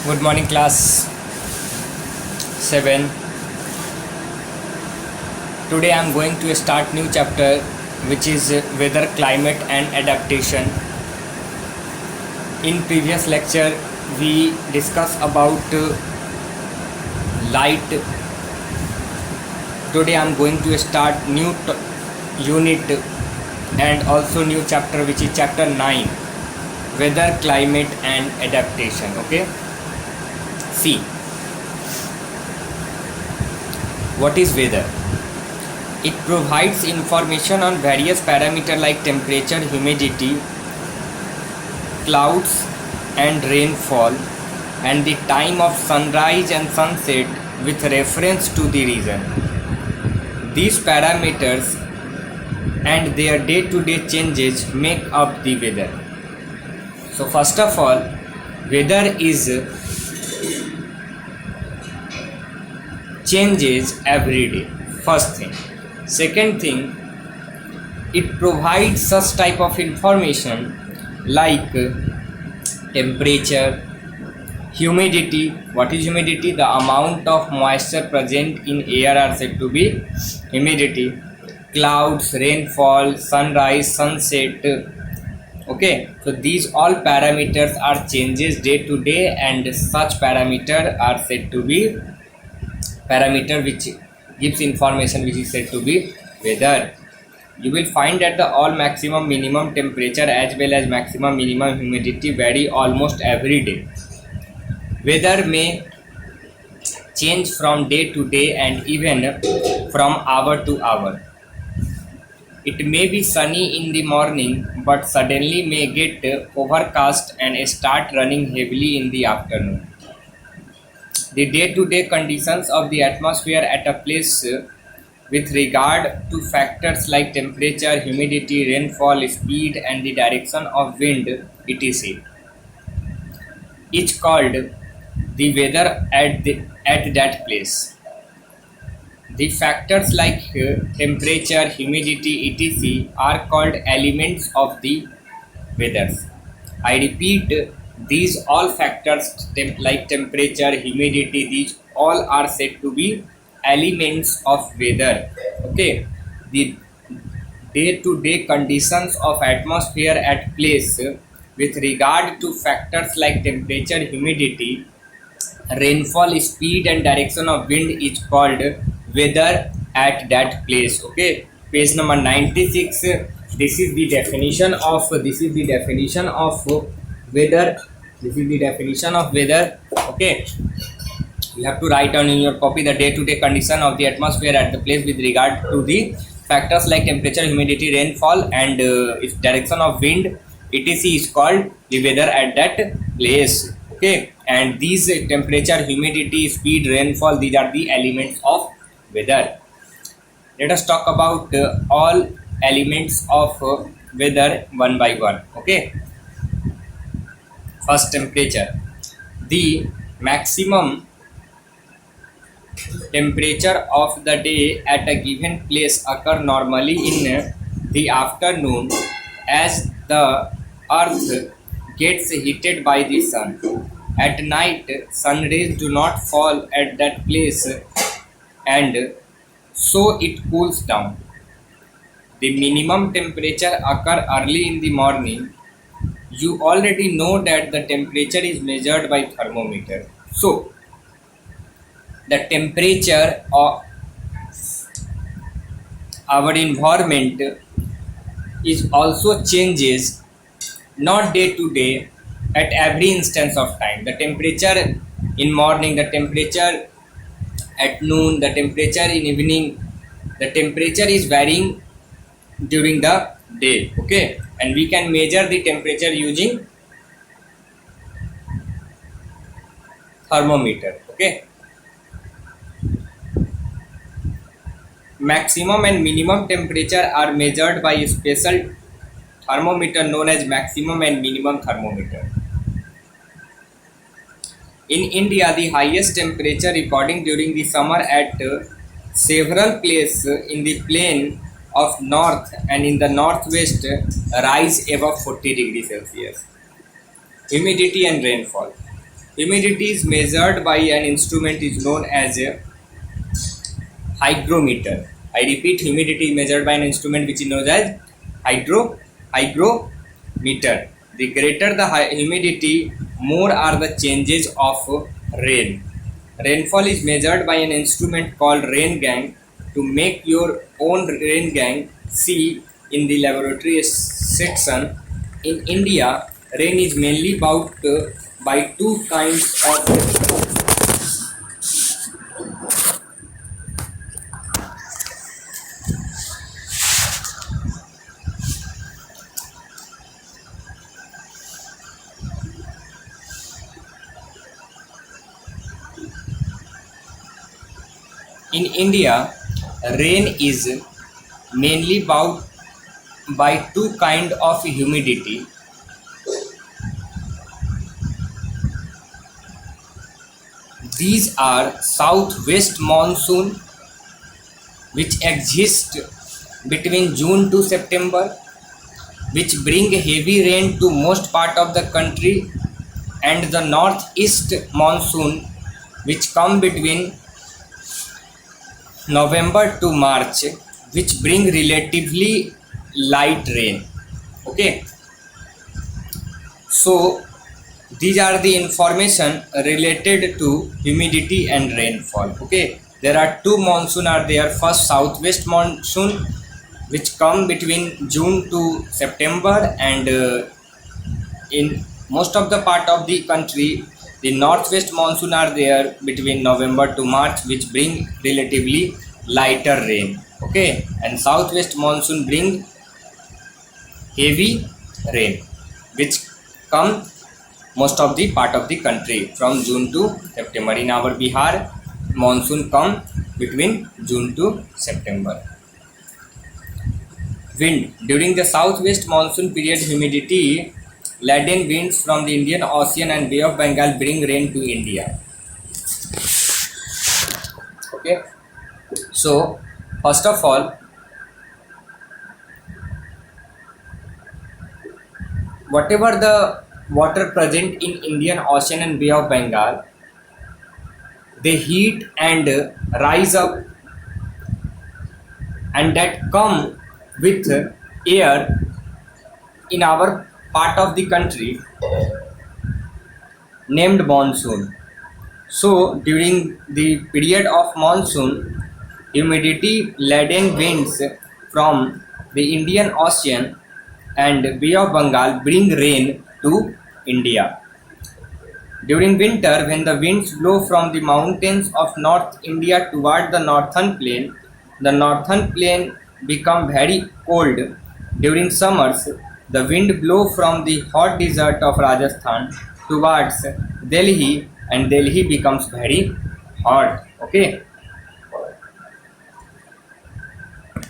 Good morning, class 7. Today I am going to start new chapter which is weather, climate and adaptation. In previous lecture we discussed about light. Today I am going to start new unit and also new chapter which is chapter 9, weather, climate and adaptation. Okay, see what is weather. It provides information on various parameters like temperature, humidity, clouds and rainfall, and the time of sunrise and sunset with reference to the region. These parameters and their day-to-day changes make up the weather. So first of all, weather is changes every day. First thing. Second thing, it provides such type of information like temperature, humidity. What is humidity? The amount of moisture present in air are said to be humidity. Clouds, rainfall, sunrise, sunset. Okay, so these all parameters are changes day to day, and such parameter are said to be parameter which gives information which is said to be weather. You will find that the all maximum minimum temperature as well as maximum minimum humidity vary almost every day. Weather may change from day to day and even from hour to hour. It may be sunny in the morning but suddenly may get overcast and start running heavily in the afternoon. The day-to-day conditions of the atmosphere at a place with regard to factors like temperature, humidity, rainfall, speed and the direction of wind, etc. Each called the weather at that place. The factors like temperature, humidity, etc. are called elements of the weather. I repeat, these all factors like temperature, humidity, these all are said to be elements of weather. Okay, the day-to-day conditions of atmosphere at place with regard to factors like temperature, humidity, rainfall, speed and direction of wind is called weather at that place. Okay, page number 96. This is the definition of weather. This is the definition of weather. Okay, you have to write down in your copy the day-to-day condition of the atmosphere at the place with regard to the factors like temperature, humidity, rainfall and its direction of wind, etc. is called the weather at that place. Okay, and these temperature, humidity, speed, rainfall, these are the elements of weather. Let us talk about all elements of weather one by one. Okay, first, temperature. The maximum temperature of the day at a given place occur normally in the afternoon as the earth gets heated by the sun. At night, sun rays do not fall at that place and so it cools down. The minimum temperature occur early in the morning. You already know that the temperature is measured by thermometer. So, the temperature of our environment is also changes not day to day at every instance of time. The temperature in morning, the temperature at noon, the temperature in evening, the temperature is varying during the day. Okay, and we can measure the temperature using thermometer. Okay, maximum and minimum temperature are measured by a special thermometer known as maximum and minimum thermometer. In India, the highest temperature recording during the summer at several places in the plain of north and in the northwest rise above 40 degrees Celsius. Humidity and rainfall. Humidity is measured by an instrument is known as a hygrometer. I repeat, humidity is measured by an instrument which is known as hygrometer. The greater the humidity, more are the changes of rain. Rainfall is measured by an instrument called rain gang. To make your own rain gang, see in the laboratory section. In India, rain is mainly about by two kinds of. In India, rain is mainly about by two kind of humidity. These are southwest monsoon, which exist between June to September, which bring heavy rain to most part of the country, and the northeast monsoon, which come between November to March, which bring relatively light rain. Okay, so these are the information related to humidity and rainfall. Okay, there are two monsoon are there. First, southwest monsoon, which come between June to September, and in most of the part of the country, the northwest monsoon are there between November to March, which bring relatively lighter rain. Okay, and southwest monsoon bring heavy rain, which come most of the part of the country from June to September. In our Bihar, monsoon come between June to September. Wind. During the southwest monsoon period, humidity laden winds from the Indian Ocean and Bay of Bengal bring rain to India. Okay, so first of all, whatever the water present in Indian Ocean and Bay of Bengal, they heat and rise up, and that come with air in our part of the country named monsoon. So during the period of monsoon, humidity laden winds from the Indian Ocean and Bay of Bengal bring rain to India. During winter, when the winds blow from the mountains of North India toward the northern plain become very cold. During summers, the wind blow from the hot desert of Rajasthan towards Delhi, and Delhi becomes very hot. Okay,